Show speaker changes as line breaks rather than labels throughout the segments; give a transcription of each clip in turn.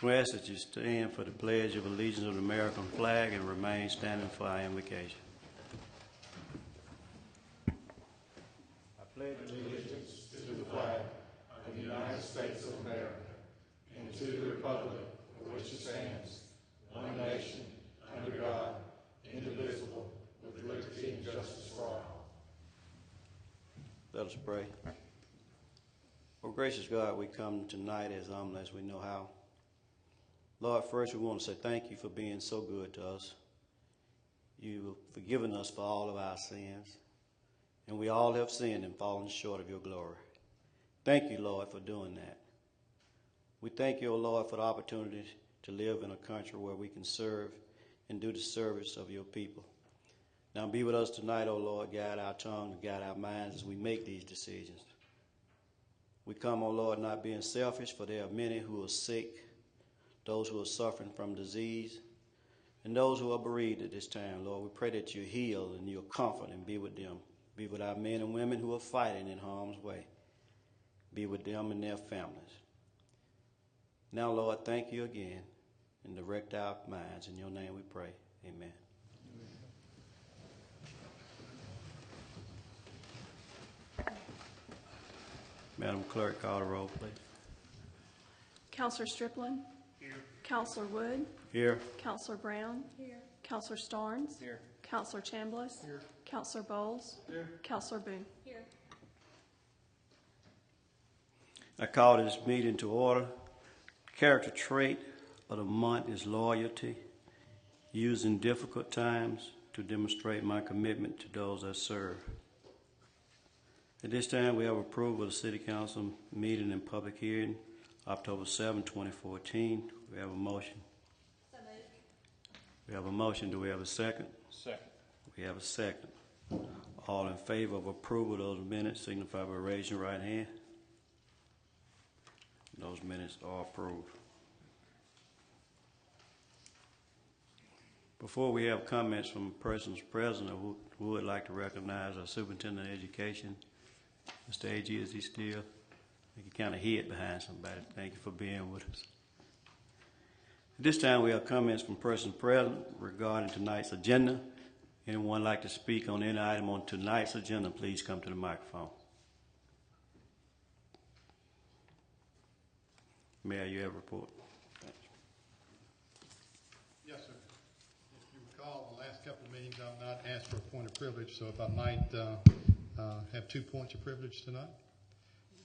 We ask that you stand for the Pledge of Allegiance of the American flag and remain standing for our invocation. I pledge
allegiance to the flag of the United States of America and to the republic for which it stands, one nation, under God, indivisible, with liberty and justice for all.
Let us pray. Oh, gracious God, we come tonight as humble as we know how. Lord, first we want to say thank you for being so good to us. You've forgiven us for all of our sins, and we all have sinned and fallen short of your glory. Thank you, Lord, for doing that. We thank you, O Lord, for the opportunity to live in a country where we can serve and do the service of your people. Now be with us tonight, O Lord, guide our tongue and guide our minds as we make these decisions. We come, O Lord, not being selfish, for there are many who are sick, those who are suffering from disease, and those who are bereaved at this time. Lord, we pray that you heal and you'll comfort and be with them. Be with our men and women who are fighting in harm's way. Be with them and their families. Now, Lord, thank you again and direct our minds. In your name we pray. Amen. Madam Clerk, call the roll, please.
Counselor Strickland?
Here.
Counselor Wood?
Here.
Counselor Brown? Here. Counselor Starnes?
Here.
Counselor Chambliss?
Here.
Counselor Bowles?
Here.
Counselor Boone?
Here.
I call this meeting to order. Character trait of the month is loyalty, used in difficult times to demonstrate my commitment to those I serve. At this time, we have approval of the City Council meeting and public hearing, October 7, 2014. We have a motion.
So moved.
We have a motion. Do we have a second?
Second.
We have a second. All in favor of approval of those minutes signify by raising your right hand. Those minutes are approved. Before we have comments from persons present who would like to recognize our Superintendent of Education, Mr. A.G., is he still? I think he kind of hid behind somebody. Thank you for being with us. At this time, we have comments from persons present regarding tonight's agenda. Anyone like to speak on any item on tonight's agenda, please come to the microphone. Mayor, you have a report. Thanks.
Yes, sir. If you recall, the last couple of meetings, I've not asked for a point of privilege, so if I might have 2 points of privilege tonight.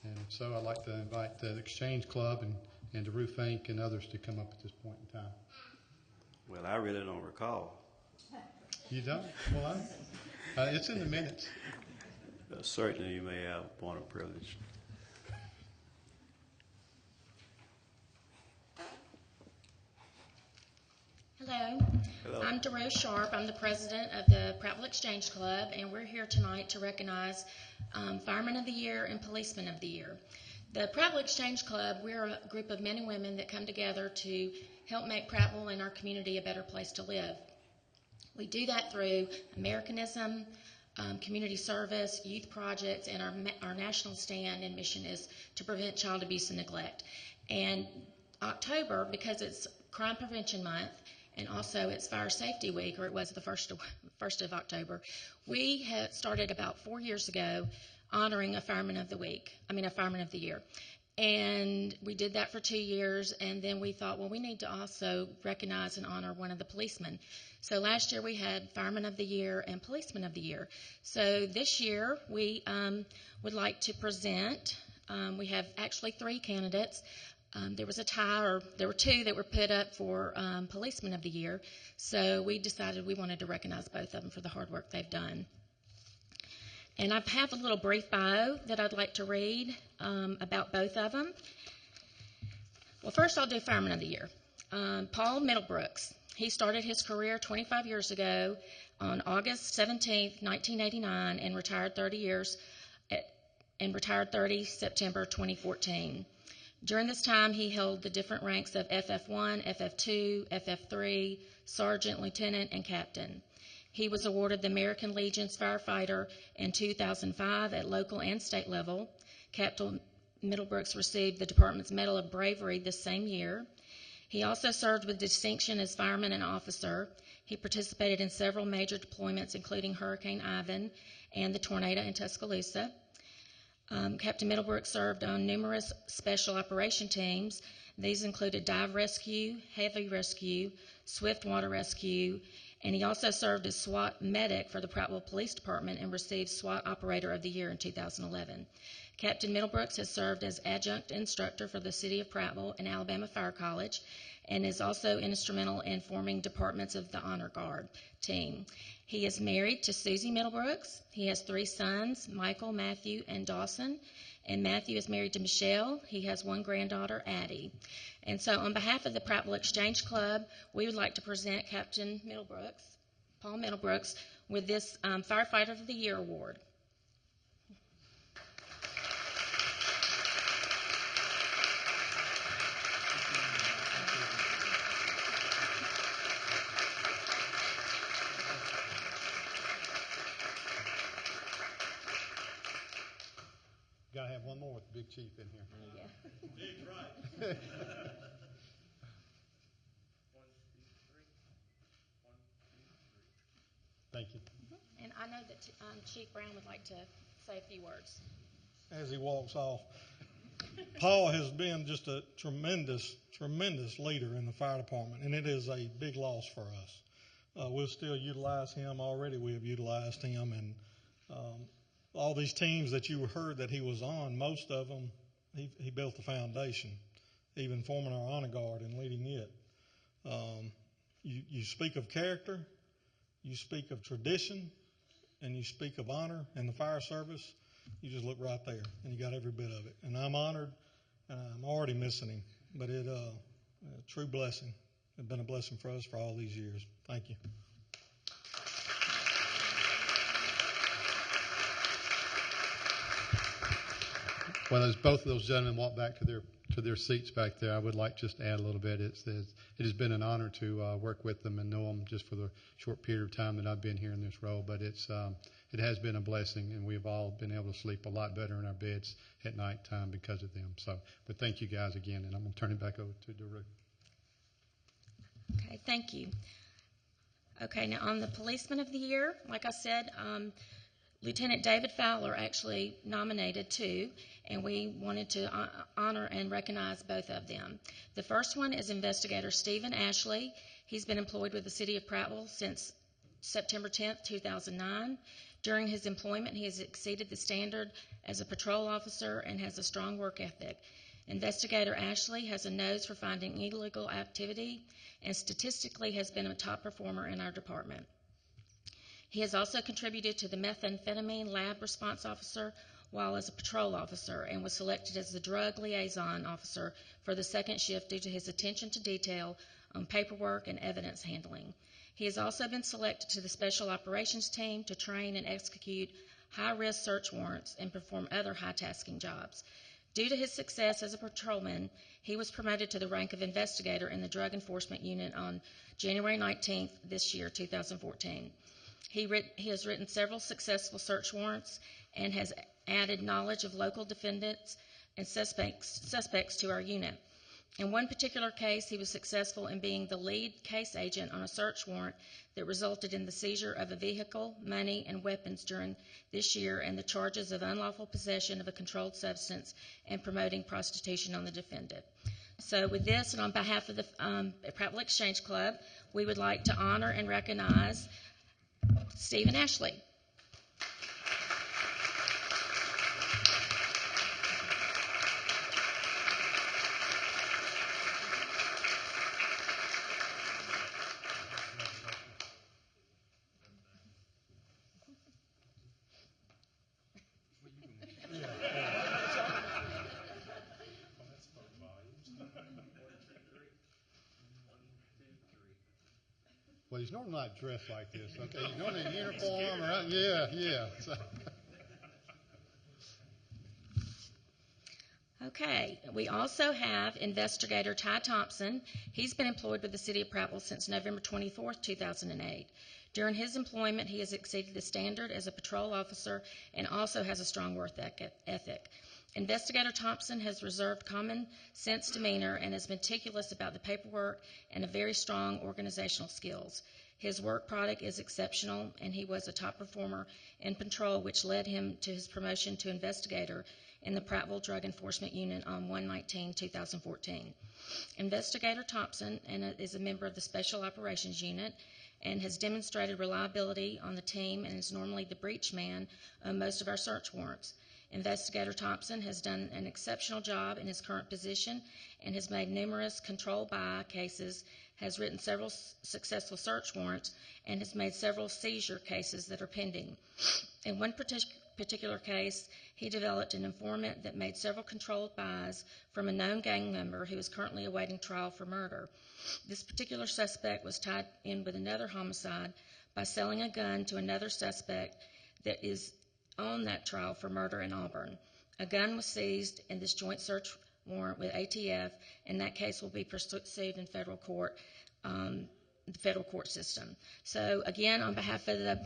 And so I'd like to invite the Exchange Club and the Roof Inc. and others to come up at this point in time.
Well, I really don't recall.
You don't? Well, it's in the minutes.
Certainly you may have a point of privilege.
Hello.
Hello.
I'm DeRose Sharp. I'm the president of the Prattville Exchange Club, and we're here tonight to recognize Fireman of the Year and Policeman of the Year. The Prattville Exchange Club, we're a group of men and women that come together to help make Prattville and our community a better place to live. We do that through Americanism, community service, youth projects, and our national stand and mission is to prevent child abuse and neglect. And October, because it's Crime Prevention Month, and also it's Fire Safety Week, or it was the 1st of October, we had started about 4 years ago honoring a Fireman of the Year. And we did that for 2 years, and then we thought, well, we need to also recognize and honor one of the policemen. So last year we had Fireman of the Year and Policeman of the Year. So this year we would like to present, we have actually 3 candidates. There was a tie, or there were 2 that were put up for Policeman of the Year. So we decided we wanted to recognize both of them for the hard work they've done. And I have a little brief bio that I'd like to read about both of them. Well, first I'll do Fireman of the Year. Paul Middlebrooks. He started his career 25 years ago on August 17th, 1989, and retired 30 September 2014. During this time, he held the different ranks of FF1, FF2, FF3, Sergeant, Lieutenant, and Captain. He was awarded the American Legion's Firefighter in 2005 at local and state level. Captain Middlebrooks received the Department's Medal of Bravery this same year. He also served with distinction as fireman and officer. He participated in several major deployments, including Hurricane Ivan and the tornado in Tuscaloosa. Captain Middlebrook served on numerous special operation teams. These included dive rescue, heavy rescue, swift water rescue, and he also served as SWAT medic for the Prattville Police Department and received SWAT Operator of the Year in 2011. Captain Middlebrooks has served as adjunct instructor for the City of Prattville and Alabama Fire College and is also instrumental in forming departments of the Honor Guard team. He is married to Susie Middlebrooks. He has 3 sons, Michael, Matthew, and Dawson. And Matthew is married to Michelle. He has 1 granddaughter, Addie. And so on behalf of the Prattville Exchange Club, we would like to present Captain Middlebrooks, Paul Middlebrooks, with this Firefighter of the Year award.
Got to have one more with the big chief in here.
Yeah.
Big's right. Thank you.
And I know that Chief Brown would like to say a few words.
As he walks off, Paul has been just a tremendous leader in the fire department, and it is a big loss for us. We'll still utilize him. Already we have utilized him, and all these teams that you heard that he was on, most of them, he built the foundation, even forming our honor guard and leading it. You speak of character, you speak of tradition, and you speak of honor in the fire service. You just look right there, and you got every bit of it. And I'm honored, and I'm already missing him, but a true blessing. It's been a blessing for us for all these years. Thank you.
Well, as both of those gentlemen walk back to their seats back there, I would like just to add a little bit. It has been an honor to work with them and know them just for the short period of time that I've been here in this role. But it has been a blessing, and we've all been able to sleep a lot better in our beds at night time because of them. But thank you guys again, and I'm going to turn it back over to Daru.
Okay, thank you. Okay, now on the Policeman of the Year, like I said, Lieutenant David Fowler actually nominated 2, and we wanted to honor and recognize both of them. The first one is Investigator Stephen Ashley. He's been employed with the City of Prattville since September 10th, 2009. During his employment, he has exceeded the standard as a patrol officer and has a strong work ethic. Investigator Ashley has a nose for finding illegal activity and statistically has been a top performer in our department. He has also contributed to the methamphetamine lab response officer while as a patrol officer and was selected as the drug liaison officer for the second shift due to his attention to detail on paperwork and evidence handling. He has also been selected to the special operations team to train and execute high-risk search warrants and perform other high-tasking jobs. Due to his success as a patrolman, he was promoted to the rank of investigator in the Drug Enforcement Unit on January 19th this year, 2014. He has written several successful search warrants and has added knowledge of local defendants and suspects to our unit. In one particular case, he was successful in being the lead case agent on a search warrant that resulted in the seizure of a vehicle, money, and weapons during this year and the charges of unlawful possession of a controlled substance and promoting prostitution on the defendant. So with this, and on behalf of the Prattville Exchange Club, we would like to honor and recognize Stephen Ashley.
Well, he's normally not dressed like this. Okay, he's normally in uniform, or yeah. So.
Okay, we also have Investigator Ty Thompson. He's been employed with the City of Prattville since November 24th, 2008. During his employment, he has exceeded the standard as a patrol officer and also has a strong work ethic. Investigator Thompson has reserved common sense demeanor and is meticulous about the paperwork and a very strong organizational skills. His work product is exceptional, and he was a top performer in patrol, which led him to his promotion to investigator in the Prattville Drug Enforcement Unit on 1/19/2014. Investigator Thompson is a member of the Special Operations Unit and has demonstrated reliability on the team and is normally the breach man on most of our search warrants. Investigator Thompson has done an exceptional job in his current position and has made numerous controlled buy cases, has written several successful search warrants, and has made several seizure cases that are pending. In one particular case, he developed an informant that made several controlled buys from a known gang member who is currently awaiting trial for murder. This particular suspect was tied in with another homicide by selling a gun to another suspect that is on that trial for murder in Auburn. A gun was seized in this joint search warrant with ATF, and that case will be pursued in federal court, the federal court system. So again, on behalf of the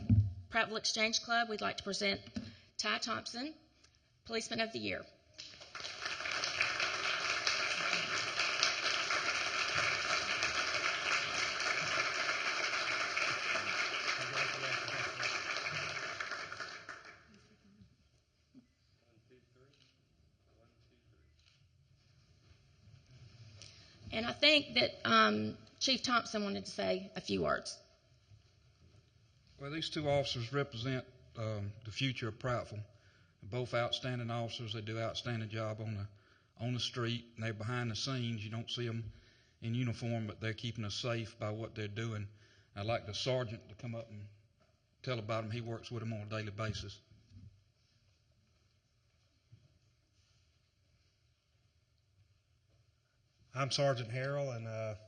Prattville Exchange Club, we'd like to present Ty Thompson, Policeman of the Year. And I think that Chief Thompson wanted to say a few words.
Well, these two officers represent the future of Prattville. They're both outstanding officers. They do an outstanding job on the street, and they're behind the scenes. You don't see them in uniform, but they're keeping us safe by what they're doing. I'd like the sergeant to come up and tell about him. He works with them on a daily basis.
I'm Sergeant Harrell, and I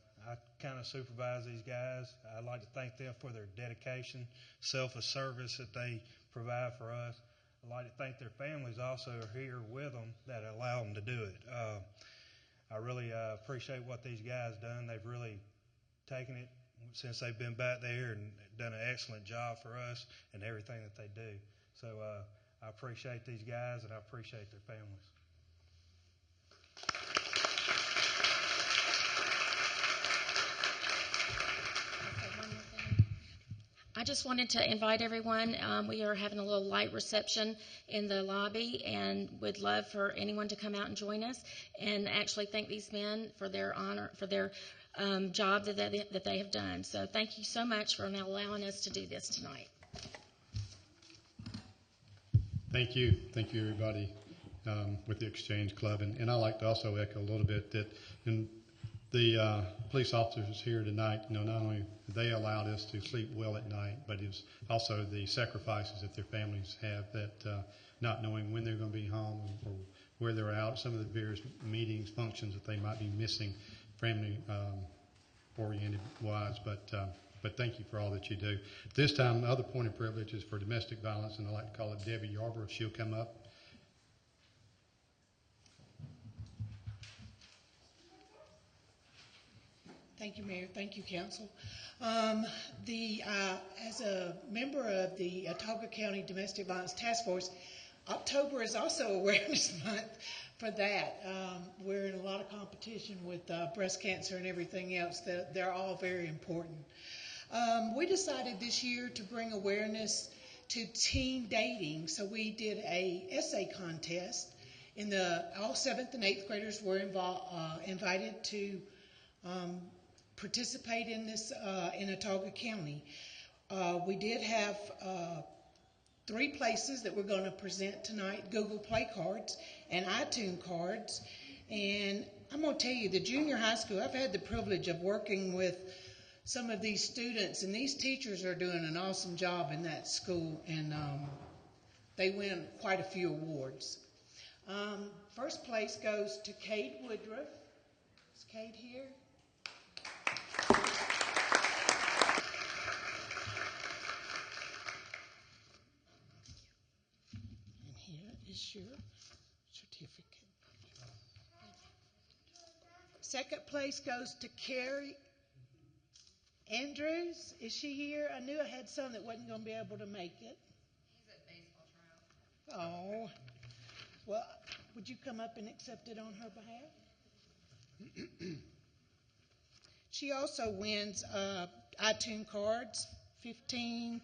kind of supervise these guys. I'd like to thank them for their dedication, selfless service that they provide for us. I'd like to thank their families also are here with them that allow them to do it. I really appreciate what these guys done. They've really taken it since they've been back there and done an excellent job for us and everything that they do. So I appreciate these guys, and I appreciate their families.
I just wanted to invite everyone. We are having a little light reception in the lobby and would love for anyone to come out and join us and actually thank these men for their honor, for their job that they have done. So thank you so much for allowing us to do this tonight.
Thank you. Thank you, everybody, with the Exchange Club. And I'd like to also echo a little bit that the police officers here tonight, not only they allowed us to sleep well at night, but it's also the sacrifices that their families have, that not knowing when they're going to be home or where they're out, some of the various meetings, functions that they might be missing, family oriented wise. But thank you for all that you do. This time, the other point of privilege is for domestic violence, and I'd like to call it Debbie Yarber, if she'll come up.
Thank you, Mayor. Thank you, Council. As a member of the Autauga County Domestic Violence Task Force, October is also Awareness Month for that. We're in a lot of competition with breast cancer and everything else. They're all very important. We decided this year to bring awareness to teen dating, so we did a essay contest. All 7th and 8th graders were invited to participate in this in Autauga County. We did have 3 places that we're going to present tonight: Google Play cards and iTunes cards. And I'm going to tell you, the junior high school, I've had the privilege of working with some of these students, and these teachers are doing an awesome job in that school, and they win quite a few awards. First place goes to Cade Woodruff. Is Cade here? And here is your certificate. Second place goes to Carrie Andrews. Is she here? I knew I had some that wasn't going to be able to make it.
He's at baseball trial.
Oh, well, would you come up and accept it on her behalf? She also wins iTunes cards, $25.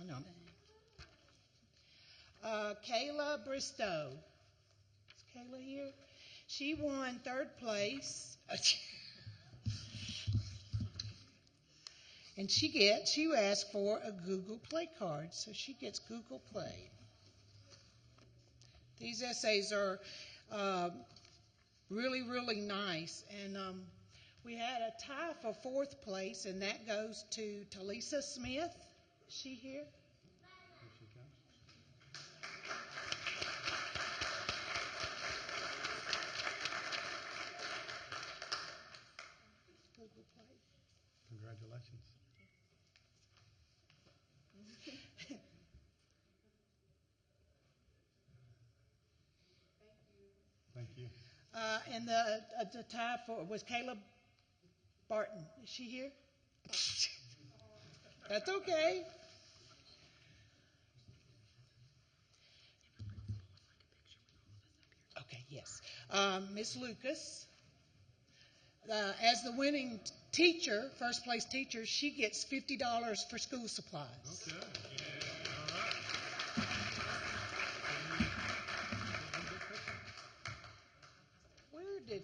I know. Kayla Bristow. Is Kayla here? She won 3rd place. And she asked for a Google Play card, so she gets Google Play. These essays are really, really nice. And we had a tie for 4th place, and that goes to Talisa Smith. Is she here? Google Play.
Congratulations. Thank you.
And the tie was Caleb Barton. Is she here? That's okay. Okay, yes. Miss Lucas, as the winning teacher, 1st place teacher, she gets $50 for school supplies.
Okay.
Where did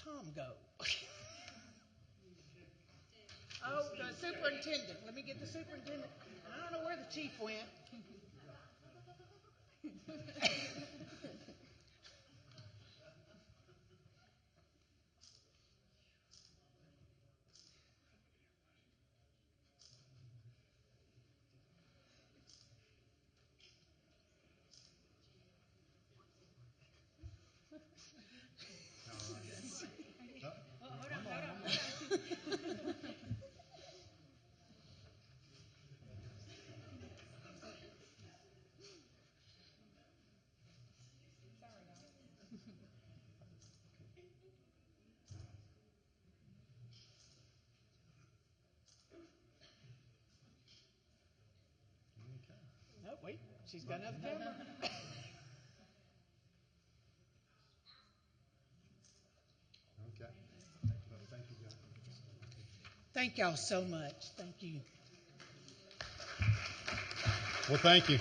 Tom go? Oh, the superintendent. Let me get the superintendent. I don't know where the chief went. No, wait. She's got another camera.
Okay. Thank you, John.
Thank y'all so much. Thank you.
Well, thank you.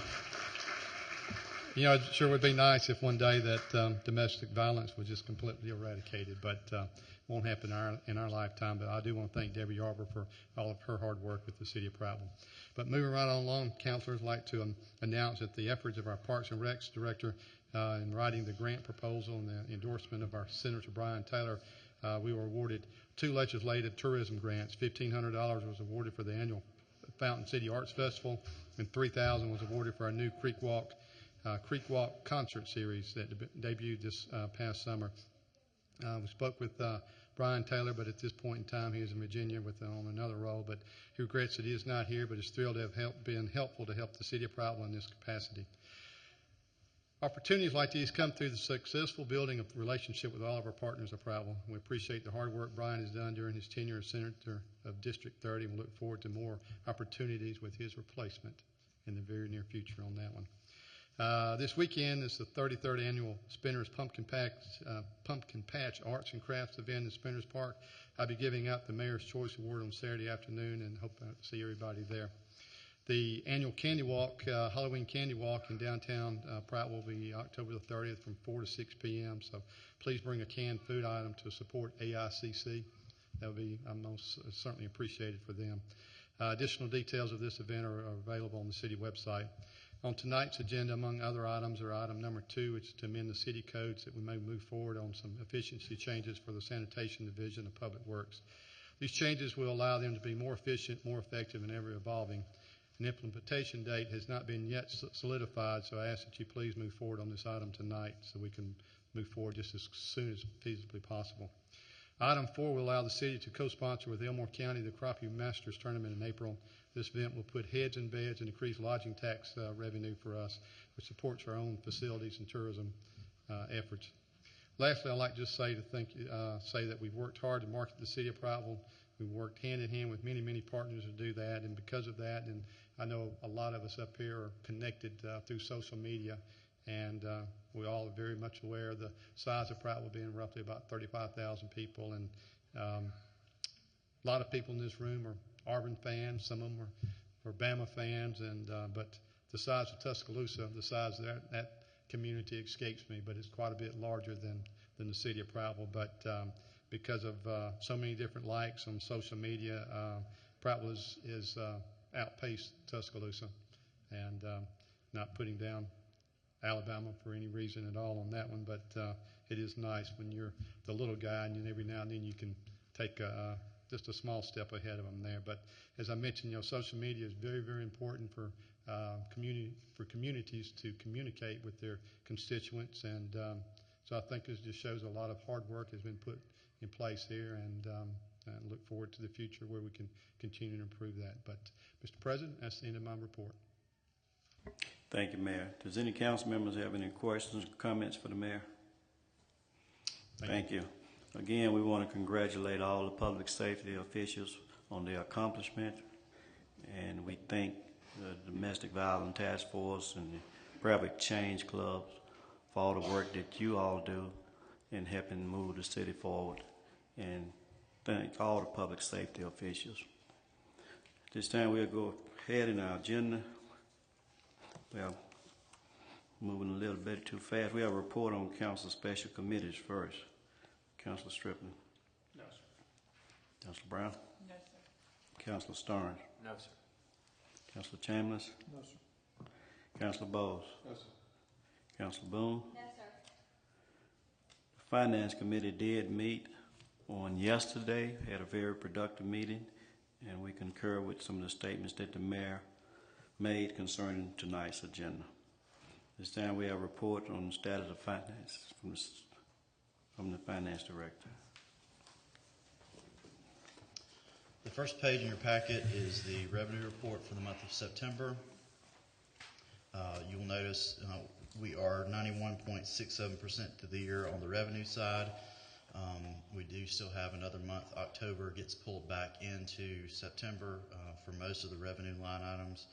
You know, it sure would be nice if one day that domestic violence was just completely eradicated, but won't happen in our lifetime. But I do want to thank Debbie Yarber for all of her hard work with the City of Prattville. But moving right on along, councilors, like to announce that the efforts of our Parks and Recs director in writing the grant proposal and the endorsement of our Senator Brian Taylor, we were awarded 2 legislative tourism grants. $1,500 was awarded for the annual Fountain City Arts Festival, and $3,000 was awarded for our new Creek Walk concert series that debuted this past summer. We spoke with Brian Taylor, but at this point in time he is in Virginia on another role, but he regrets that he is not here, but is thrilled to have been helpful to help the City of Prattville in this capacity. Opportunities like these come through the successful building of relationship with all of our partners of Prattville. We appreciate the hard work Brian has done during his tenure as Senator of District 30, and we look forward to more opportunities with his replacement in the very near future on that one. This weekend is the 33rd annual Spinners Pumpkin Patch Arts and Crafts event in Spinners Park. I'll be giving out the Mayor's Choice Award on Saturday afternoon, and hope to see everybody there. The annual Candy Walk, Halloween Candy Walk in downtown Prattville will be October the 30th from 4 to 6 p.m. So please bring a canned food item to support AICC. That would be most certainly appreciated for them. Additional details of this event are available on the city website. On tonight's agenda, among other items, are item number 2, which is to amend the city codes that we may move forward on some efficiency changes for the Sanitation Division of Public Works. These changes will allow them to be more efficient, more effective, and ever evolving. An implementation date has not been yet solidified, so I ask that you please move forward on this item tonight so we can move forward just as soon as feasibly possible. Item 4 will allow the city to co-sponsor with Elmore County the Crappie Masters Tournament in April. This event will put heads in beds and increase lodging tax revenue for us, which supports our own facilities and tourism efforts. Lastly, I'd like to just say that we've worked hard to market the City of Prattville. We've worked hand in hand with many, many partners to do that, and because of that, and I know a lot of us up here are connected through social media, and we all are very much aware of the size of Prattville being roughly about 35,000 people, and a lot of people in this room are Auburn fans. Some of them are Bama fans, and but the size of Tuscaloosa, the size of that community escapes me, but it's quite a bit larger than the city of Prattville. But because of so many different likes on social media, Prattville is outpaced Tuscaloosa, and not putting down Alabama for any reason at all on that one, but it is nice when you're the little guy, and every now and then you can take just a small step ahead of them there. But as I mentioned, social media is very, very important for communities to communicate with their constituents, and so I think this just shows a lot of hard work has been put in place here, and look forward to the future where we can continue to improve that. But Mr. President, that's the end of my report.
Thank you, Mayor. Does any council members have any questions or comments for the mayor? Thank you. Again, we want to congratulate all the public safety officials on their accomplishment, and we thank the Domestic Violence Task Force and the Prattville Exchange Club for all the work that you all do in helping move the city forward, and thank all the public safety officials. This time we'll go ahead in our agenda. Well, moving a little bit too fast. We have a report on council special committees first. Councilor Strickland.
No, sir.
Councilor Brown.
No, sir.
Councilor Starnes.
No, sir.
Councilor Chambliss.
No, sir.
Councilor Bowles.
No, sir.
Councilor Boone.
No, sir.
The Finance Committee did meet on yesterday, had a very productive meeting, and we concur with some of the statements that the mayor made concerning tonight's agenda. This time we have a report on the status of finance from the finance director.
The first page in your packet is the revenue report for the month of September. You'll notice we are 91.67% to the year on the revenue side. We do still have another month. October gets pulled back into September for most of the revenue line items.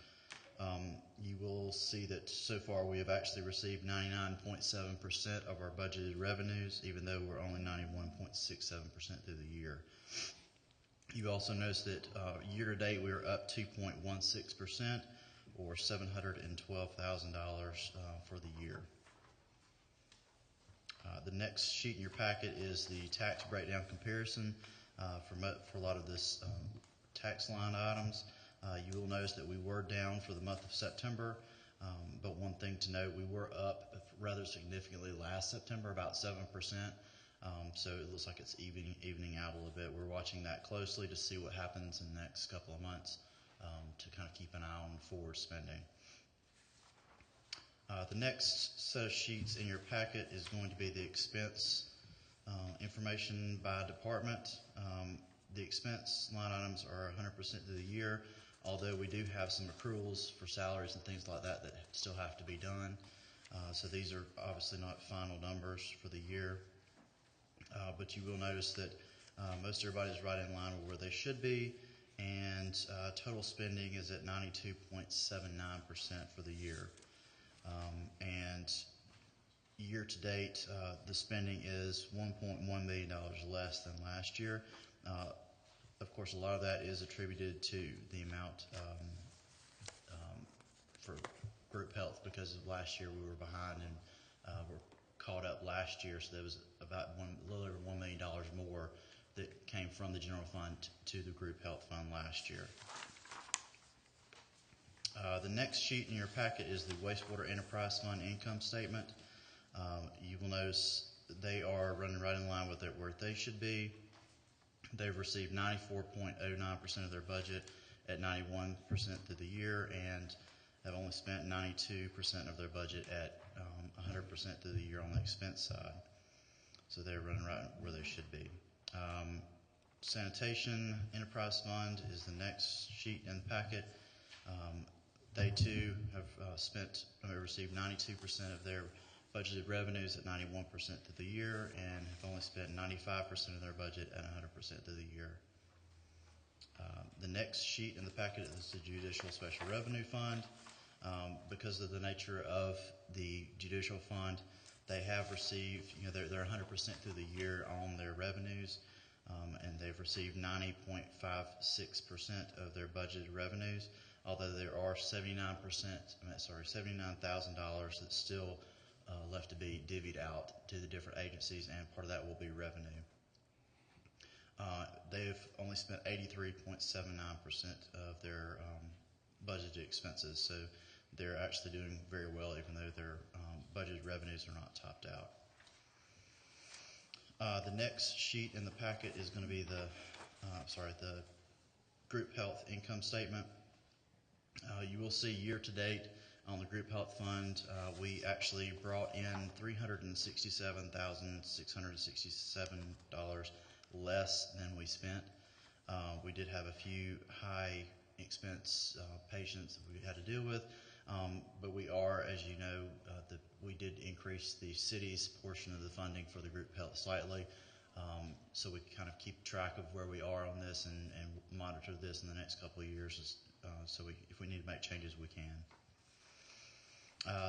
You will see that so far we have actually received 99.7% of our budgeted revenues, even though we're only 91.67% through the year. You also notice that year to date we are up 2.16%, or $712,000 for the year. The next sheet in your packet is the tax breakdown comparison for a lot of this tax line items. You will notice that we were down for the month of September, but one thing to note, we were up rather significantly last September, about 7%, so it looks like it's evening out a little bit. We're watching that closely to see what happens in the next couple of months to kind of keep an eye on forward spending. The next set of sheets in your packet is going to be the expense information by department. The expense line items are 100% of the year, although we do have some accruals for salaries and things like that that still have to be done. So these are obviously not final numbers for the year, but you will notice that most everybody is right in line with where they should be, and total spending is at 92.79% for the year. And year to date, the spending is $1.1 million less than last year. Of course, a lot of that is attributed to the amount for group health, because of last year we were behind and were caught up last year, so there was about a little over $1 million more that came from the general fund to the group health fund last year. The next sheet in your packet is the wastewater enterprise fund income statement. You will notice they are running right in line with where they should be. They've received 94.09% of their budget at 91% through the year, and have only spent 92% of their budget at 100% through the year on the expense side. So they're running right where they should be. Sanitation enterprise fund is the next sheet in the packet. They too have received 92% of their budgeted revenues at 91% through the year, and have only spent 95% of their budget at 100% through the year. The next sheet in the packet is the Judicial Special Revenue Fund. Because of the nature of the Judicial Fund, they have received, they're 100% through the year on their revenues, and they've received 90.56% of their budgeted revenues, although there are $79,000 that's still left to be divvied out to the different agencies, and part of that will be revenue. They've only spent 83.79% of their budgeted expenses, so they're actually doing very well, even though their budgeted revenues are not topped out. The next sheet in the packet is going to be the group health income statement. You will see year to date on the group health fund, we actually brought in $367,667 less than we spent. We did have a few high expense patients that we had to deal with, but we are, as you know, we did increase the city's portion of the funding for the group health slightly, so we can kind of keep track of where we are on this and monitor this in the next couple of years, so if we need to make changes, we can.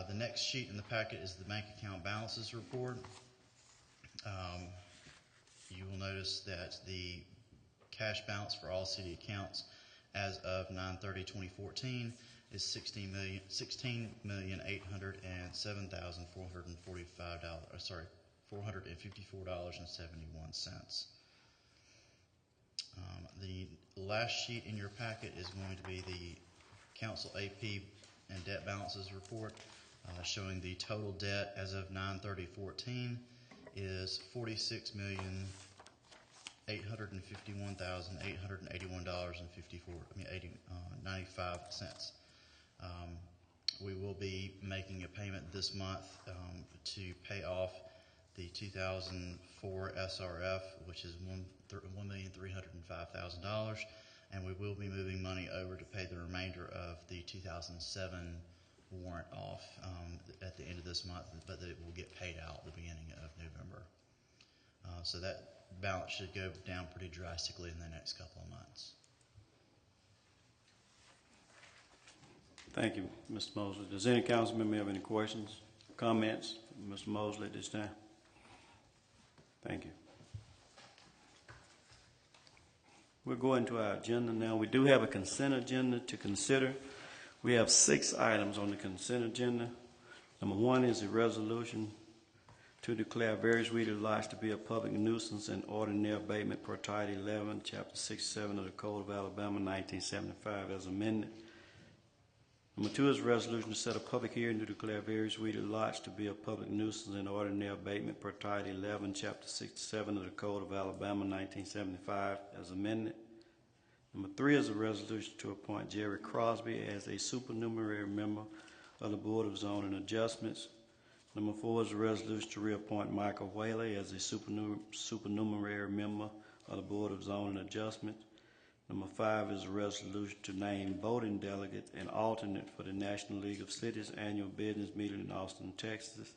The next sheet in the packet is the bank account balances report. You will notice that the cash balance for all city accounts as of 9/30/2014 is $16,807,454.71. The last sheet in your packet is going to be the council AP and debt balances report, showing the total debt as of 9/30/14 is $46,851,881.95. We will be making a payment this month to pay off the 2004 SRF, which is $1,305,000, and we will be moving money over to pay the remainder of the 2007 warrant off at the end of this month, but it will get paid out at the beginning of November. So that balance should go down pretty drastically in the next couple of months.
Thank you, Mr. Mosley. Does any council member have any questions, comments? Mr. Mosley at this time. Thank you. We'll go into our agenda now. We do have a consent agenda to consider. We have 6 items on the consent agenda. Number 1 is a resolution to declare various weed lots to be a public nuisance and ordinary abatement per Title 11, Chapter 67 of the Code of Alabama, 1975, as amended. Number 2 is a resolution to set a public hearing to declare various weed lots to be a public nuisance and ordinary abatement per Title 11, Chapter 67 of the Code of Alabama, 1975, as amended. Number 3 is a resolution to appoint Jerry Crosby as a supernumerary member of the Board of Zoning Adjustments. Number 4 is a resolution to reappoint Michael Whaley as a supernumerary member of the Board of Zoning Adjustment. Number 5 is a resolution to name voting delegate and alternate for the National League of Cities annual business meeting in Austin, Texas.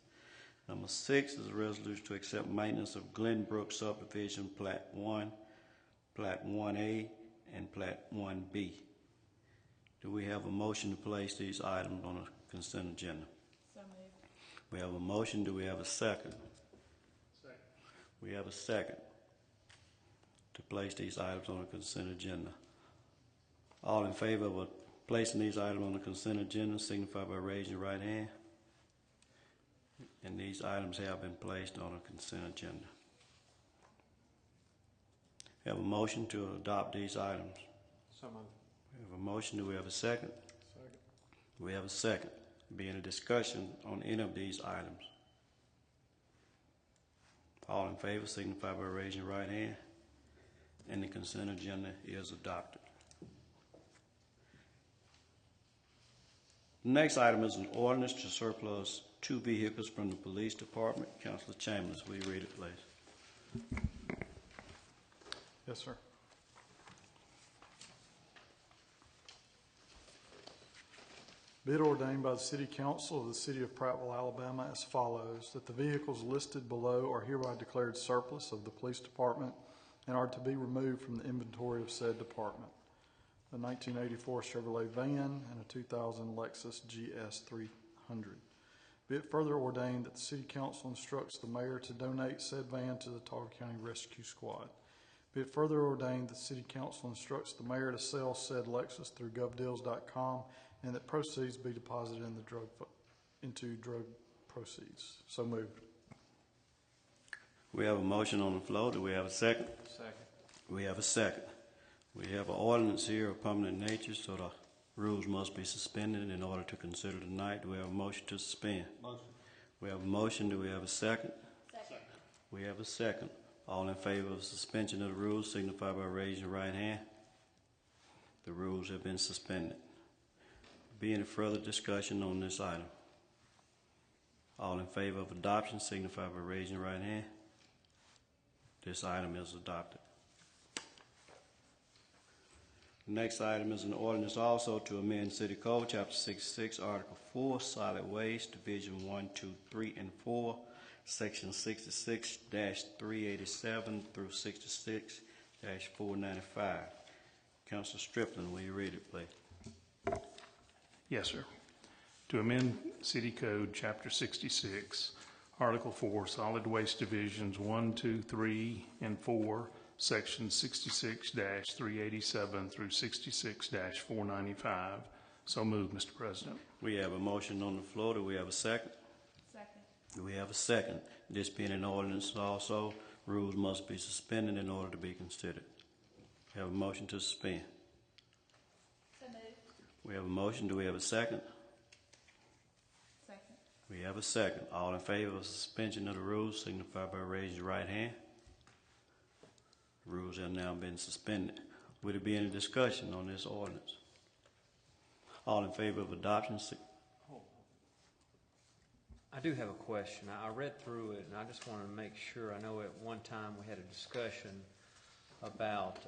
Number 6 is a resolution to accept maintenance of Glenbrook subdivision Plat 1, Plat 1A, and Plat 1B. Do we have a motion to place these items on a consent agenda?
So moved.
We have a motion. Do we have a second?
Second.
We have a second to place these items on the consent agenda. All in favor of placing these items on the consent agenda signify by raising your right hand. And these items have been placed on a consent agenda. We have a motion to adopt these items.
So moved.
We have a motion. Do we have a second?
Second.
We have a second. Be any discussion on any of these items? All in favor signify by raising your right hand. And the consent agenda is adopted. The next item is an ordinance to surplus 2 vehicles from the police department. Councilor Chambers, will you read it, please?
Yes, sir. Be it ordained by the City Council of the City of Prattville, Alabama as follows, that the vehicles listed below are hereby declared surplus of the police department and are to be removed from the inventory of said department. a 1984 Chevrolet van, and a 2000 Lexus GS 300. Be it further ordained that the City Council instructs the mayor to donate said van to the Talbot County Rescue Squad. Be it further ordained that the City Council instructs the mayor to sell said Lexus through govdeals.com, and that proceeds be deposited in into drug proceeds. So moved.
We have a motion on the floor. Do we have a second?
Second.
We have a second. We have an ordinance here of permanent nature, so the rules must be suspended in order to consider tonight. Do we have a motion to suspend?
Motion.
We have a motion. Do we have a second?
Second.
We have a second. All in favor of suspension of the rules signify by raising your right hand. The rules have been suspended. Be any further discussion on this item? All in favor of adoption signify by raising your right hand. This item is adopted. The next item is an ordinance also to amend City Code, Chapter 66, Article 4, Solid Waste, Division 1, 2, 3, and 4, Section 66-387 through 66-495. Councilor Strickland, will you read it, please?
Yes, sir. To amend City Code, Chapter 66, Article 4, Solid Waste Divisions 1, 2, 3, and 4, Section 66-387 through 66-495. So moved, Mr. President.
We have a motion on the floor. Do we have a second?
Second.
Do we have a second? This being an ordinance also, rules must be suspended in order to be considered. We have a motion to suspend.
So moved.
We have a motion. Do we have a second?
Second.
We have a second. All in favor of suspension of the rules signify by raising your right hand. Rules have now been suspended. Would there be any discussion on this ordinance? All in favor of adoption?
I do have a question. I read through it, and I just wanted to make sure. I know at one time we had a discussion about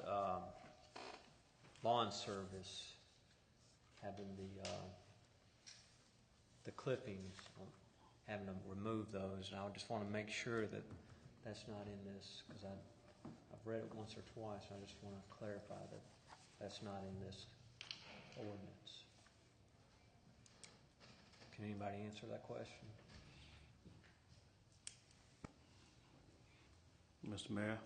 lawn service having the clippings, having to remove those, and I just want to make sure that that's not in this, because I've read it once or twice, and I just want to clarify that that's not in this ordinance. Can anybody answer that question?
Mr. Mayor?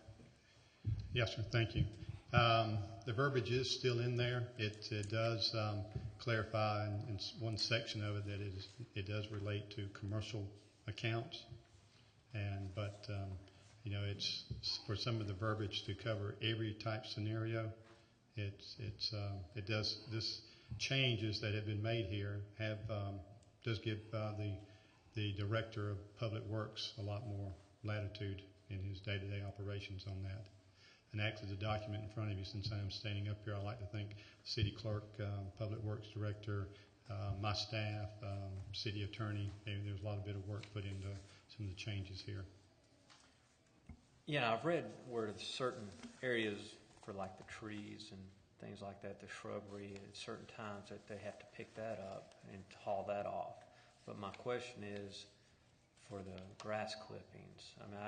Yes, sir. Thank you. The verbiage is still in there. It does clarify in one section of it that it does relate to commercial accounts, but it's for some of the verbiage to cover every type scenario. This changes that have been made here does give the director of public works a lot more latitude in his day-to-day operations on that. And actually, the document in front of you, since I'm standing up here, I'd like to thank the city clerk, public works director, my staff, city attorney. There's a lot of bit of work put into some of the changes here.
Yeah, I've read where certain areas for like the trees and things like that, the shrubbery, at certain times that they have to pick that up and haul that off. But my question is for the grass clippings. I mean,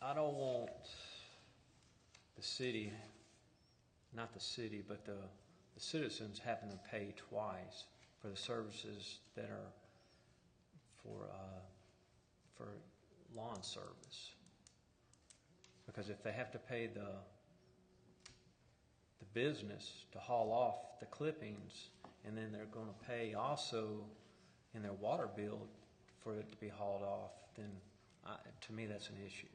I don't want the city, not the city, but the citizens having to pay twice for the services that are for lawn service. Because if they have to pay the business to haul off the clippings, and then they're going to pay also in their water bill for it to be hauled off, then to me that's an issue.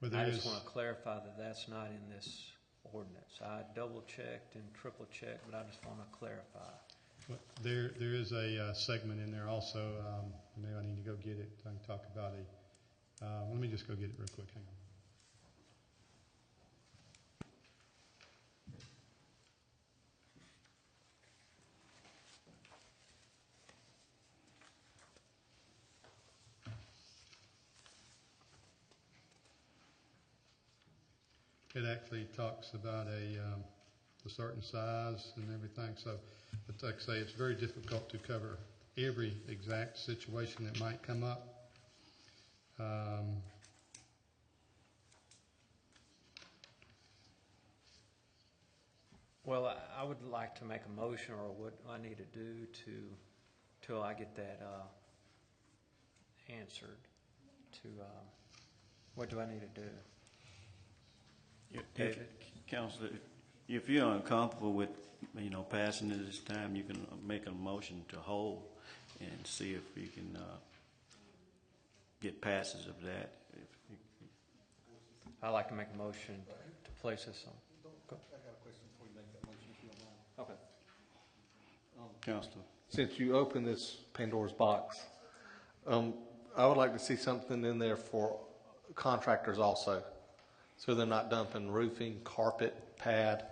Well,
I just want to clarify that that's not in this ordinance. I double checked and triple checked, but I just want to clarify.
Well, there is a segment in there also. Maybe I need to go get it. I can talk about it. Let me just go get it real quick. Hang on. It actually talks about a certain size and everything. So, but like I say, it's very difficult to cover every exact situation that might come up.
Well, I would like to make a motion, or what I need to do till I get that answered. What do I need to do? David?
Counselor, if you're uncomfortable with, passing it this time, you can make a motion to hold and see if you can get passes of that.
I'd like to make a motion to place this on.
I got a question before you make that motion, if you don't mind.
Okay.
Counselor.
Since you opened this Pandora's box, I would like to see something in there for contractors also. So they're not dumping roofing, carpet, pad,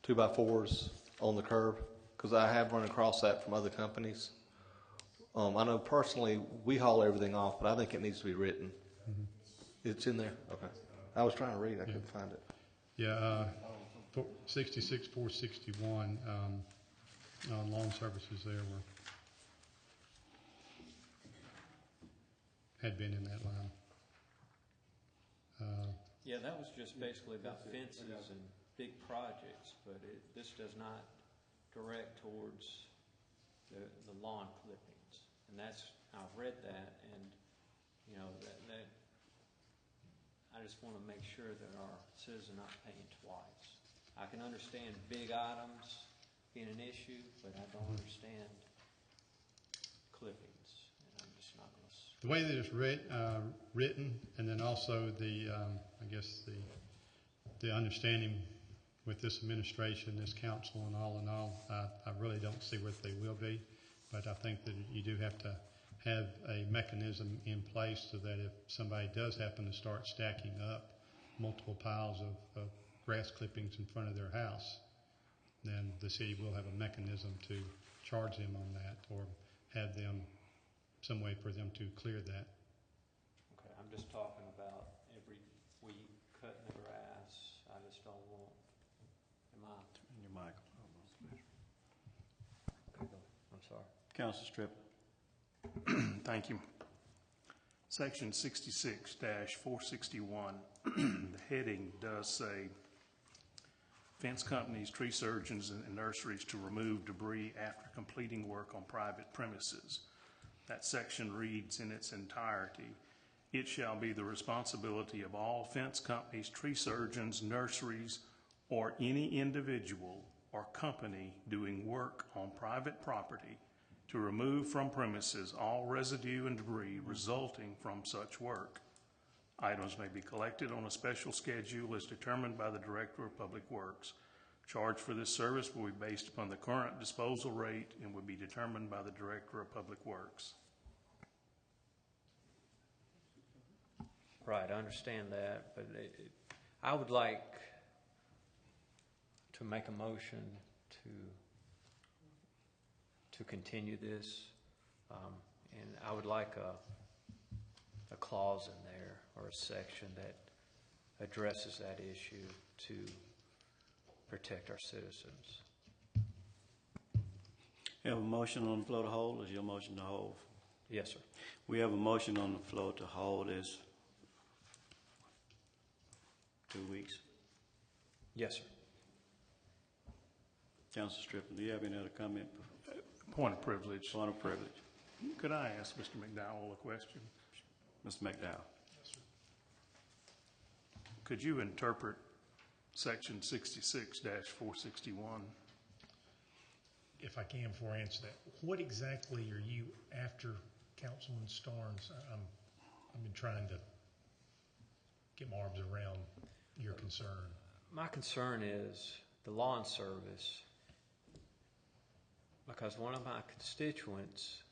2x4s on the curb, because I have run across that from other companies. I know personally we haul everything off, but I think it needs to be written.
Mm-hmm.
It's in there? Okay. I was trying to read, I couldn't find it.
Yeah, 66, 461, lawn services there had been in that line.
Yeah, that was just basically about fences and big projects, but this does not direct towards the lawn clippings. And I've read that, and that I just want to make sure that our citizens are not paying twice. I can understand big items being an issue, but I don't understand clippings, and I'm just not going to.
The way that it's written, and then also I guess the understanding with this administration, this council, and all in all, I really don't see what they will be, but I think that you do have to have a mechanism in place so that if somebody does happen to start stacking up multiple piles of grass clippings in front of their house, then the city will have a mechanism to charge them on that, or have them some way for them to clear that.
Okay, I'm just talking about every week cutting the grass. I just don't want.
Turn your microphone on.
Okay, go. I'm sorry.
Counselor Strip.
Thank you. Section 66-461, the heading does say, fence companies, tree surgeons, and nurseries to remove debris after completing work on private premises. That section reads in its entirety, it shall be the responsibility of all fence companies, tree surgeons, nurseries, or any individual or company doing work on private property to remove from premises all residue and debris resulting from such work. Items may be collected on a special schedule as determined by the Director of Public Works. Charge for this service will be based upon the current disposal rate and will be determined by the Director of Public Works.
Right, I understand that, but I would like to make a motion to continue this, and I would like a clause in there or a section that addresses that issue to protect our citizens.
You have a motion on the floor to hold. Is your motion to hold?
Yes, sir.
We have a motion on the floor to hold. Is 2 weeks.
Yes, sir.
Councilor Strickland, do you have any other comment?
Point of privilege.
Point of privilege.
Could I ask Mr. McDowell a question?
Mr. McDowell.
Yes, sir.
Could you interpret section 66-461?
If I can, before I answer that, what exactly are you after, Councilman Starnes? I've been trying to get my arms around your concern.
My concern is the lawn service, because one of my constituents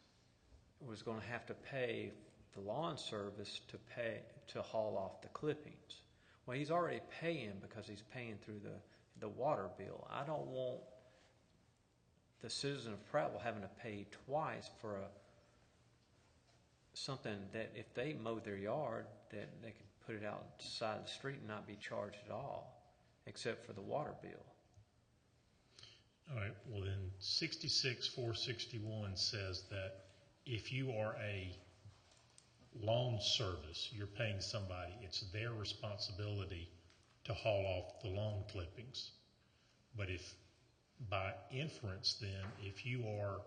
was going to have to pay the lawn service to haul off the clippings. Well, he's already paying because he's paying through the water bill. I don't want the citizen of Prattville having to pay twice for something that if they mow their yard, that they can put it out to the side of the street and not be charged at all, except for the water bill.
All right, well then 66-461 says that if you are a lawn service, you're paying somebody, it's their responsibility to haul off the lawn clippings. But if, by inference then, if you are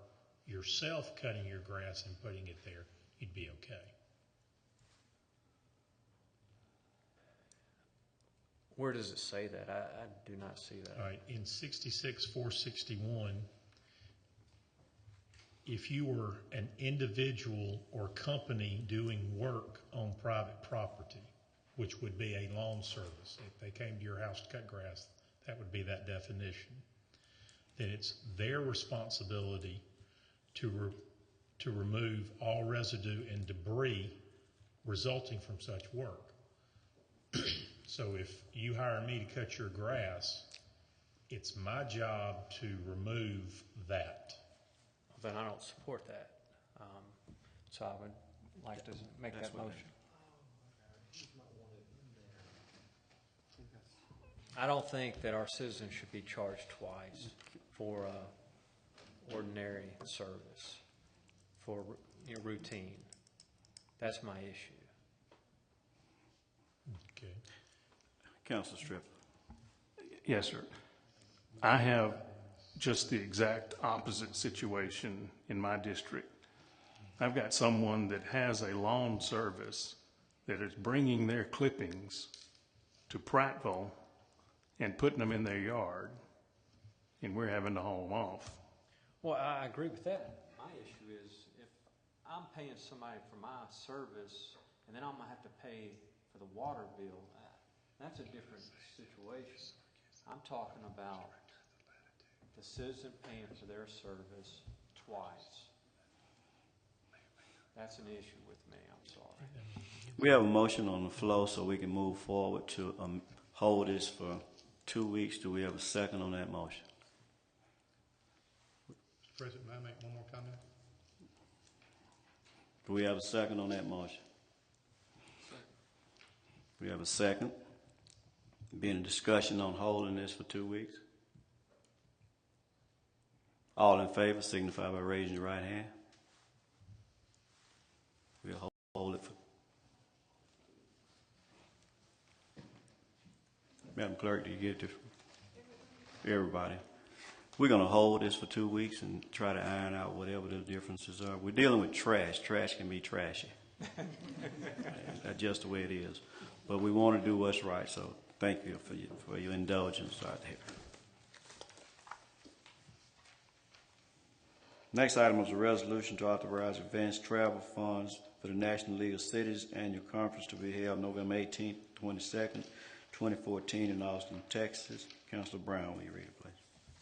yourself cutting your grass and putting it there, you'd be okay.
Where does it say that? I do not see that.
All right, in 66-461, if you were an individual or company doing work on private property, which would be a lawn service, if they came to your house to cut grass, that would be that definition, then it's their responsibility to remove all residue and debris resulting from such work. So if you hire me to cut your grass, it's my job to remove that.
Then I don't support that. So I would like to make that motion. I don't think that our citizens should be charged twice for ordinary service, for routine. That's my issue.
Okay.
Councilor Strip.
Yes, sir. I have just the exact opposite situation in my district. I've got someone that has a lawn service that is bringing their clippings to Prattville and putting them in their yard, and we're having to haul them off.
Well, I agree with that. My issue is if I'm paying somebody for my service and then I'm going to have to pay for the water bill, that's a different situation. I'm talking about the citizen paying for their service twice. That's an issue with me, I'm sorry.
We have a motion on the floor so we can move forward to hold this for 2 weeks. Do we have a second on that motion?
Mr. President, may I make one more comment?
Do we have a second on that motion? We have a second. Being a discussion on holding this for 2 weeks. All in favor signify by raising your right hand. We'll hold it for. Madam Clerk, do you get it to everybody? We're going to hold this for 2 weeks and try to iron out whatever the differences are. We're dealing with trash. Trash can be trashy. That's just the way it is. But we want to do what's right, so thank you for your indulgence out there. Next item is a resolution to authorize advanced travel funds for the National League of Cities annual conference to be held November 18th, 22nd, 2014 in Austin, Texas. Councilor Brown, will you read it, please?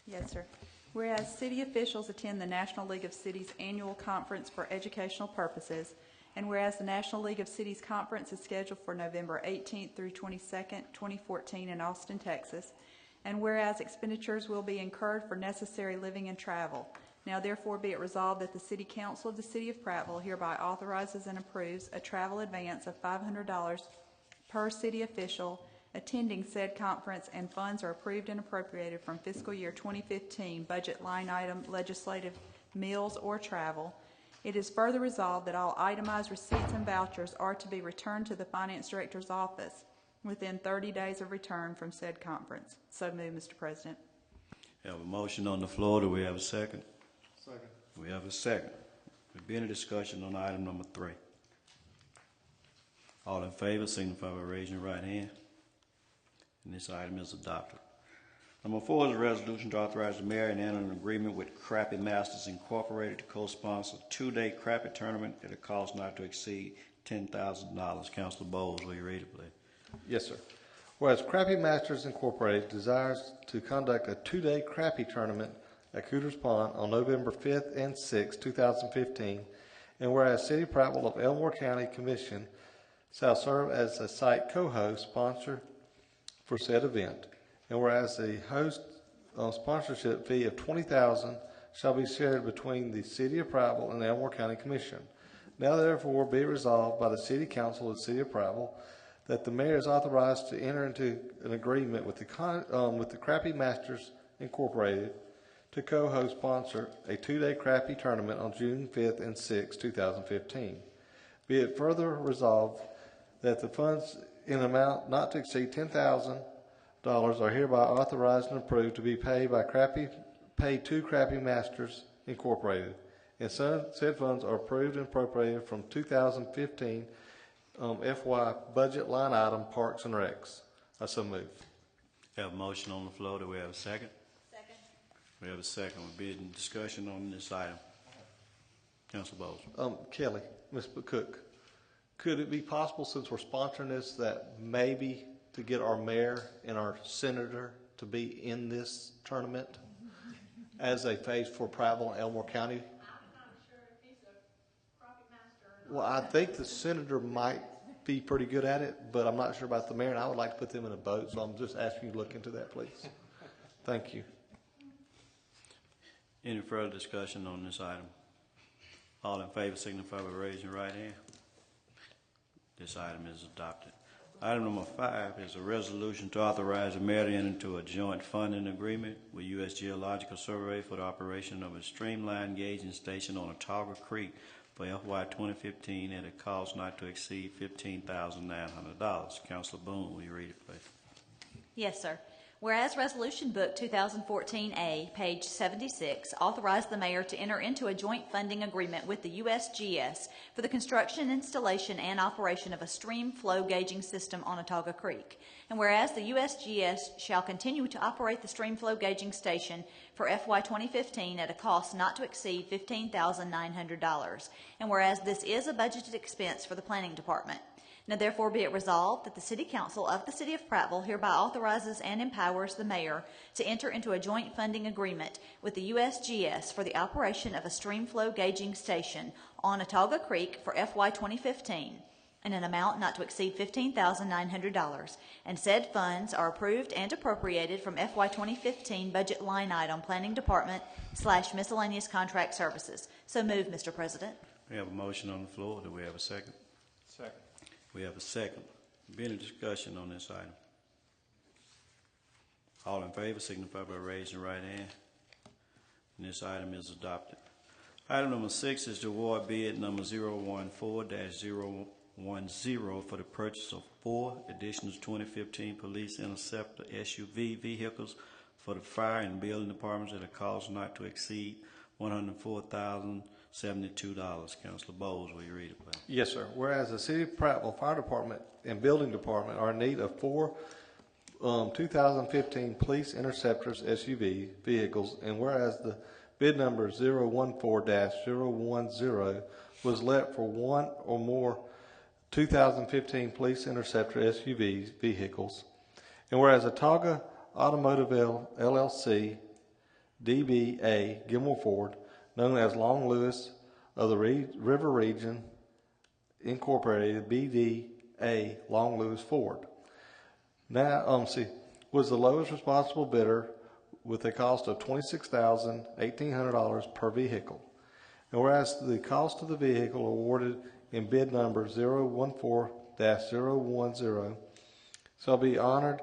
Yes, sir. Whereas city officials attend the National League of Cities annual conference for educational purposes, and whereas the National League of Cities conference is scheduled for November 18th through 22nd, 2014 in Austin, Texas, and whereas expenditures will be incurred for necessary living and travel, now therefore be it resolved that the City Council of the City of Prattville hereby authorizes and approves a travel advance of $500 per city official attending said conference, and funds are approved and appropriated from fiscal year 2015 budget line item legislative meals or travel. It is further resolved that all itemized receipts and vouchers are to be returned to the Finance Director's office within 30 days of return from said conference. So moved, Mr. President.
We have a motion on the floor. Do we have a second?
Second.
We have a second. There'll be any discussion on item number 3. All in favor signify by raising your right hand. And this item is adopted. Number 4 is a resolution to authorize the mayor and enter an agreement with Crappie Masters Incorporated to co-sponsor a 2-day crappie tournament at a cost not to exceed $10,000. Councilor Bowles, will you read it, please?
Yes, sir. Whereas Crappie Masters Incorporated desires to conduct a 2-day crappie tournament at Cooters Pond on November 5th and 6th, 2015, and whereas City of Prattville of Elmore County Commission shall serve as a site co-host sponsor for said event, and whereas the host sponsorship fee of $20,000 shall be shared between the City of Prattville and the Elmore County Commission. Now therefore be resolved by the City Council of the City of Prattville that the mayor is authorized to enter into an agreement with the Crappie Masters Incorporated to co-host sponsor a 2-day crappie tournament on June 5th and 6th, 2015. Be it further resolved that the funds in amount not to exceed $10,000 are hereby authorized and approved to be paid to Crappy Masters Incorporated. And said funds are approved and appropriated from 2015 FY budget line item Parks and Recs. I so move.
We have a motion on the floor. Do we have a second?
Second.
We have a second. We'll be in discussion on this item. Councilor Bowles.
Kelly, Ms. Cook, could it be possible, since we're sponsoring this, that maybe to get our mayor and our senator to be in this tournament as a phase for Prattville and Elmore County?
I'm not sure if he's a crappie master or
Well, I think the senator might be pretty good at it, but I'm not sure about the mayor, and I would like to put them in a boat, so I'm just asking you to look into that, please. Thank you.
Any further discussion on this item? All in favor signify by raising your right hand. This item is adopted. Item number 5 is a resolution to authorize the mayor to enter into a joint funding agreement with U.S. Geological Survey for the operation of a streamlined gauging station on Otago Creek for FY 2015 at a cost not to exceed $15,900. Councilor Boone, will you read it, please?
Yes, sir. Whereas Resolution Book 2014A, page 76, authorized the mayor to enter into a joint funding agreement with the USGS for the construction, installation, and operation of a stream flow gauging system on Otago Creek. And whereas the USGS shall continue to operate the stream flow gauging station for FY 2015 at a cost not to exceed $15,900. And whereas this is a budgeted expense for the planning department. Now therefore be it resolved that the City Council of the City of Prattville hereby authorizes and empowers the mayor to enter into a joint funding agreement with the USGS for the operation of a stream flow gauging station on Otago Creek for FY 2015 in an amount not to exceed $15,900, and said funds are approved and appropriated from FY 2015 budget line item Planning Department / miscellaneous contract services. So move, Mr. President.
We have a motion on the floor. Do we have a second?
Second.
We have a second. Be any discussion on this item? All in favor signify by raising your right hand. And this item is adopted. Item number 6 is the award bid number 014-010 for the purchase of 4 additional 2015 Police Interceptor SUV vehicles for the fire and building departments at a cost not to exceed $104,072. Councilor Bowles, will you read it, please?
Yes, sir. Whereas the City of Prattville Fire Department and Building Department are in need of 4 2015 Police Interceptors SUV vehicles, and whereas the bid number 014-010 was let for 1 or more 2015 Police Interceptor SUV vehicles, and whereas Otago Automotive LLC, DBA Gilmore Ford, known as Long Lewis of the River Region Incorporated, BDA Long Lewis Ford. Now, was the lowest responsible bidder with a cost of $26,1800 per vehicle. And whereas the cost of the vehicle awarded in bid number 014-010 shall be honored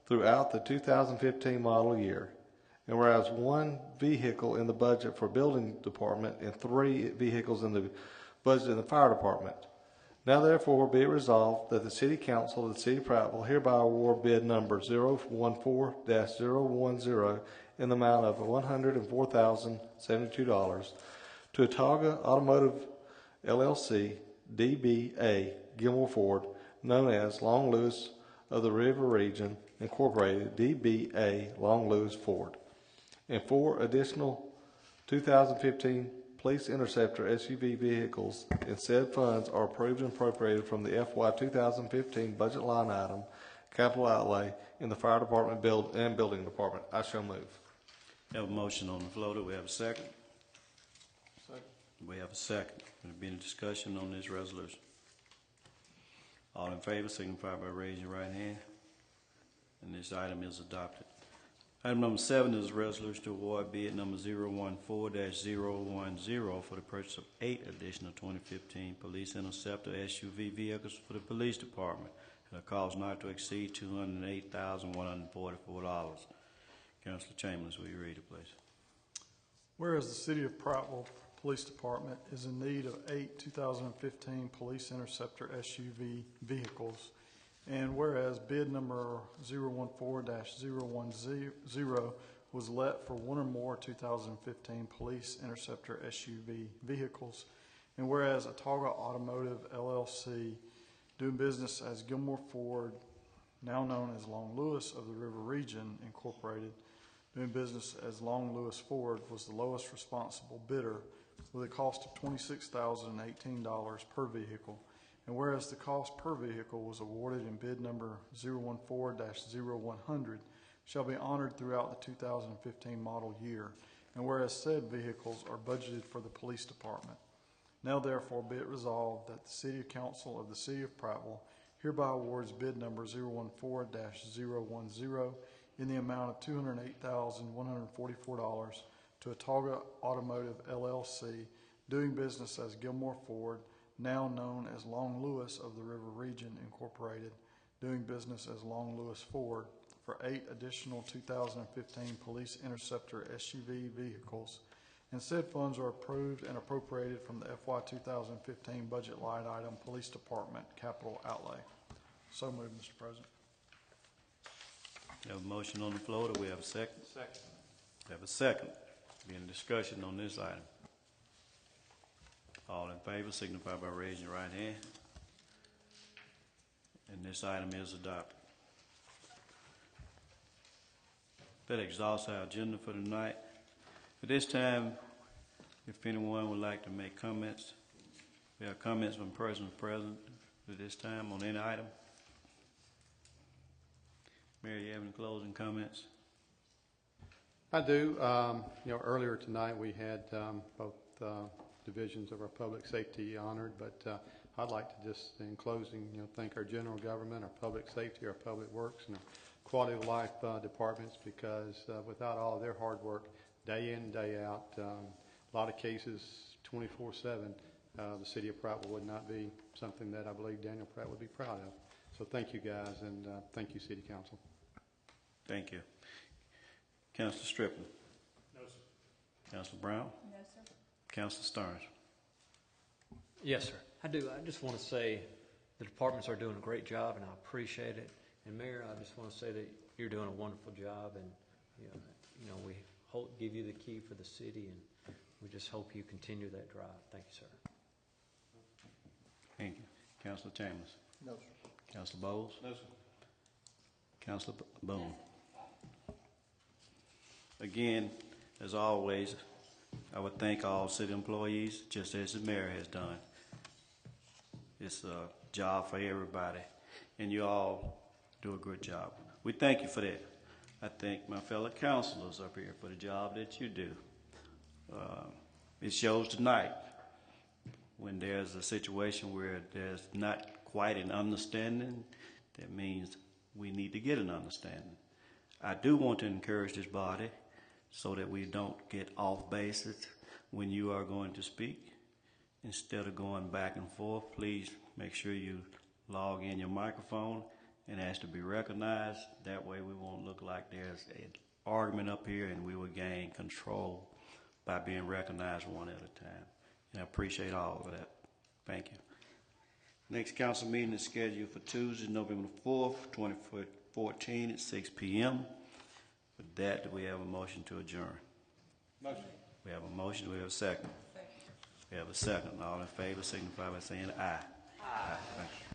throughout the 2015 model year. And whereas 1 vehicle in the budget for building department and 3 vehicles in the budget in the fire department. Now therefore be it resolved that the City Council of the City of Prattville hereby award bid number 014-010 in the amount of $104,072 to Otago Automotive LLC, DBA Gilmore Ford, known as Long Lewis of the River Region Incorporated, DBA Long Lewis Ford, and 4 additional 2015 Police Interceptor SUV vehicles, and said funds are approved and appropriated from the FY 2015 budget line item capital outlay in the Fire Department and Building Department. I shall move.
We have a motion on the floor. Do we have a second? Second. We have a second. Will there be any discussion on this resolution? All in favor signify by raising your right hand. And this item is adopted. Item number 7 is a resolution to award bid number 014-010 for the purchase of 8 additional 2015 Police Interceptor SUV vehicles for the Police Department at a cost not to exceed $208,144. Councilor Chambers, will you read it, please?
Whereas the City of Prattville Police Department is in need of 8 2015 Police Interceptor SUV vehicles, And whereas bid number 014-010 was let for one or more 2015 Police Interceptor SUV vehicles, and whereas Atauga Automotive LLC, doing business as Gilmore Ford, now known as Long Lewis of the River Region Incorporated, doing business as Long Lewis Ford, was the lowest responsible bidder with a cost of $26,018 per vehicle. And whereas the cost per vehicle was awarded in bid number 014-0100 shall be honored throughout the 2015 model year. And whereas said vehicles are budgeted for the police department. Now therefore be it resolved that the City Council of the City of Prattville hereby awards bid number 014-010 in the amount of $208,144 to Atauga Automotive LLC, doing business as Gilmore Ford, now known as Long Lewis of the River Region Incorporated, doing business as Long Lewis Ford, for 8 additional 2015 Police Interceptor SUV vehicles, and said funds are approved and appropriated from the FY 2015 budget line item Police Department Capital Outlay. So moved, Mr. President.
We have a motion on the floor. Do we have a second?
Second.
We have a second. Be any discussion on this item? All in favor signify by raising your right hand. And this item is adopted. That exhausts our agenda for tonight. At this time, if anyone would like to make comments, we have comments from persons present at this time on any item. Mary, you have any closing comments?
I do. Earlier tonight we had both divisions of our public safety honored, but I'd like to just, in closing, thank our general government, our public safety, our public works, and our quality of life departments, because without all of their hard work, day in, day out, a lot of cases, 24/7, the City of Prattville would not be something that I believe Daniel Pratt would be proud of. So thank you, guys, and thank you, City Council.
Thank you. Councilor Strickland?
No, sir.
Councilor Brown?
No, sir.
Councilor Stearns?
Yes, sir. I do. I just want to say the departments are doing a great job, and I appreciate it. And Mayor, I just want to say that you're doing a wonderful job, and we give you the key for the city, and we just hope you continue that drive. Thank you, sir.
Thank you. Councilor Chambers?
No, sir.
Councilor Bowles?
No, sir.
Councilor Boone? Again, as always, I would thank all city employees, just as the mayor has done. It's a job for everybody, and you all do a good job. We thank you for that. I thank my fellow councilors up here for the job that you do. It shows tonight when there's a situation where there's not quite an understanding. That means we need to get an understanding. I do want to encourage this body so that we don't get off basis when you are going to speak. Instead of going back and forth, please make sure you log in your microphone and ask to be recognized. That way we won't look like there's an argument up here, and we will gain control by being recognized one at a time. And I appreciate all of that. Thank you. Next council meeting is scheduled for Tuesday, November 4th, 2014 at 6 p.m. With that, do we have a motion to adjourn?
Motion.
We have a motion. Do we have a second? We have a second. All in favor signify by saying aye. Aye. Thank you.